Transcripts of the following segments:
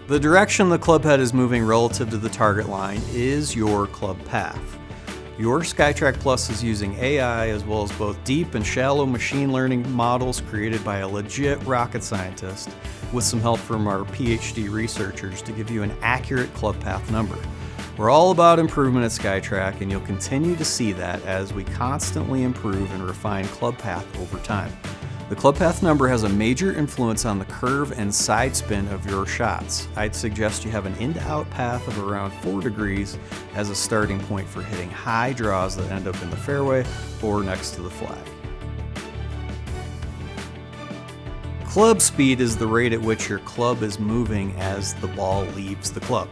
The direction the club head is moving relative to the target line is your club path. Your SkyTrak Plus is using AI as well as both deep and shallow machine learning models created by a legit rocket scientist with some help from our PhD researchers to give you an accurate club path number. We're all about improvement at SkyTrak, and you'll continue to see that as we constantly improve and refine club path over time. The club path number has a major influence on the curve and side spin of your shots. I'd suggest you have an in-to-out path of around 4 degrees as a starting point for hitting high draws that end up in the fairway or next to the flag. Club speed is the rate at which your club is moving as the ball leaves the club,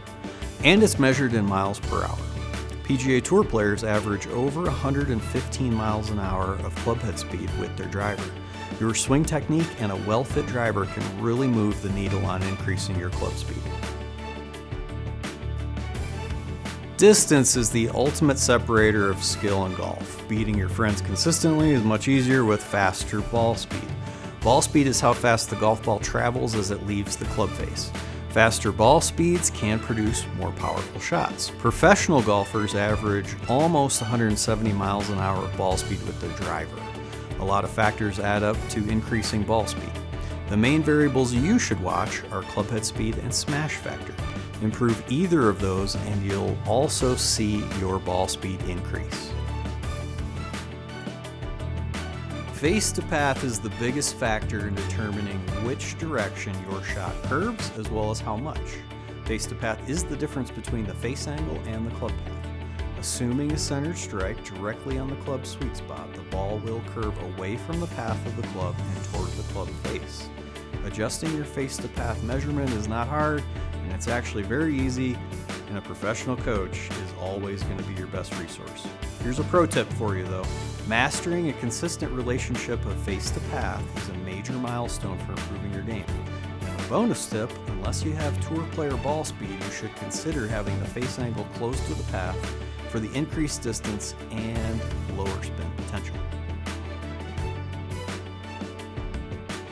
and it's measured in miles per hour. PGA Tour players average over 115 miles an hour of club head speed with their driver. Your swing technique and a well-fit driver can really move the needle on increasing your club speed. Distance is the ultimate separator of skill in golf. Beating your friends consistently is much easier with faster ball speed. Ball speed is how fast the golf ball travels as it leaves the club face. Faster ball speeds can produce more powerful shots. Professional golfers average almost 170 miles an hour of ball speed with their driver. A lot of factors add up to increasing ball speed. The main variables you should watch are club head speed and smash factor. Improve either of those and you'll also see your ball speed increase. Face to path is the biggest factor in determining which direction your shot curves as well as how much. Face to path is the difference between the face angle and the club path. Assuming a centered strike directly on the club sweet spot, the ball will curve away from the path of the club and toward the club face. Adjusting your face to path measurement is not hard, and it's actually very easy, and a professional coach is always going to be your best resource. Here's a pro tip for you though. Mastering a consistent relationship of face to path is a major milestone for improving your game. And a bonus tip, unless you have tour player ball speed, you should consider having the face angle close to the path for the increased distance and lower spin potential.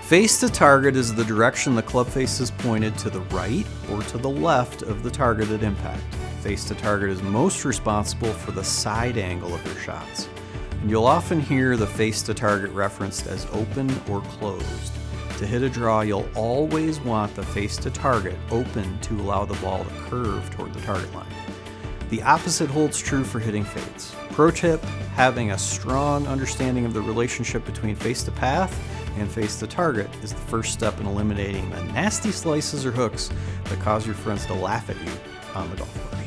Face to target is the direction the club face is pointed to the right or to the left of the targeted impact. Face to target is most responsible for the side angle of your shots. And you'll often hear the face to target referenced as open or closed. To hit a draw, you'll always want the face to target open to allow the ball to curve toward the target line. The opposite holds true for hitting fades. Pro tip, having a strong understanding of the relationship between face to path and face to target is the first step in eliminating the nasty slices or hooks that cause your friends to laugh at you on the golf course.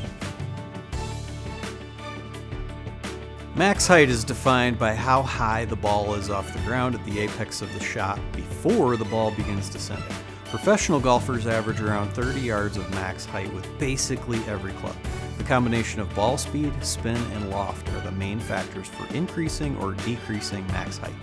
Max height is defined by how high the ball is off the ground at the apex of the shot before the ball begins descending. Professional golfers average around 30 yards of max height with basically every club. The combination of ball speed, spin, and loft are the main factors for increasing or decreasing max height.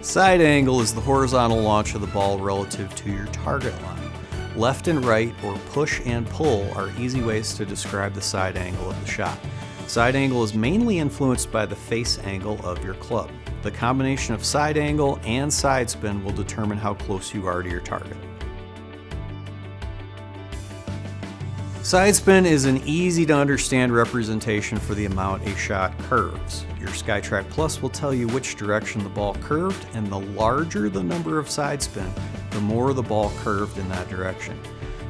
Side angle is the horizontal launch of the ball relative to your target line. Left and right, or push and pull, are easy ways to describe the side angle of the shot. Side angle is mainly influenced by the face angle of your club. The combination of side angle and side spin will determine how close you are to your target. Side spin is an easy to understand representation for the amount a shot curves. Your SkyTrak Plus will tell you which direction the ball curved, and the larger the number of side spin, the more the ball curved in that direction.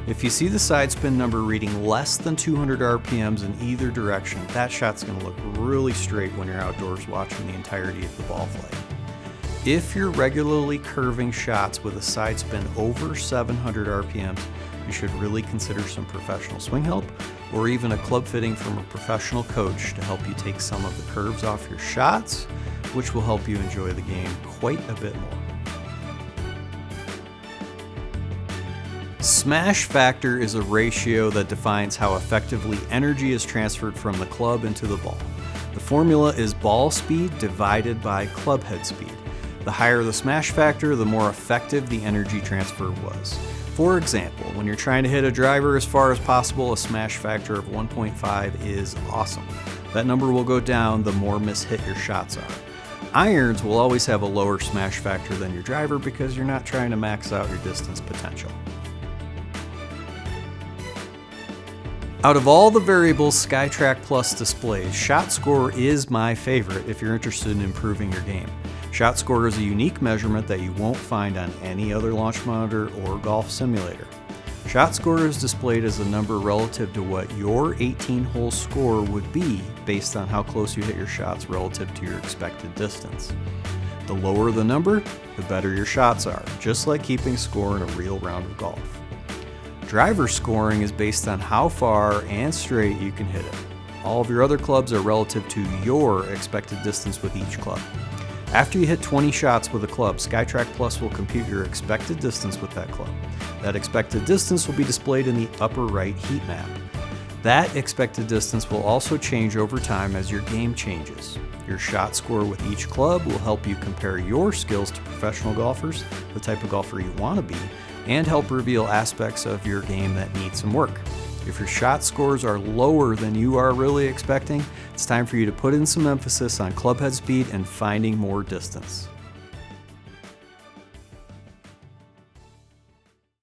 If you see the side spin number reading less than 200 RPMs in either direction, that shot's going to look really straight when you're outdoors watching the entirety of the ball flight. If you're regularly curving shots with a side spin over 700 RPMs, you should really consider some professional swing help or even a club fitting from a professional coach to help you take some of the curves off your shots, which will help you enjoy the game quite a bit more. Smash factor is a ratio that defines how effectively energy is transferred from the club into the ball. The formula is ball speed divided by club head speed. The higher the smash factor, the more effective the energy transfer was. For example, when you're trying to hit a driver as far as possible, a smash factor of 1.5 is awesome. That number will go down the more mishit your shots are. Irons will always have a lower smash factor than your driver because you're not trying to max out your distance potential. Out of all the variables SkyTrak Plus displays, Shot Score is my favorite if you're interested in improving your game. Shot Score is a unique measurement that you won't find on any other launch monitor or golf simulator. Shot Score is displayed as a number relative to what your 18-hole score would be based on how close you hit your shots relative to your expected distance. The lower the number, the better your shots are, just like keeping score in a real round of golf. Driver scoring is based on how far and straight you can hit it. All of your other clubs are relative to your expected distance with each club. After you hit 20 shots with a club, SkyTrak Plus will compute your expected distance with that club. That expected distance will be displayed in the upper right heat map. That expected distance will also change over time as your game changes. Your shot score with each club will help you compare your skills to professional golfers, the type of golfer you want to be, and help reveal aspects of your game that need some work. If your shot scores are lower than you are really expecting, it's time for you to put in some emphasis on club head speed and finding more distance.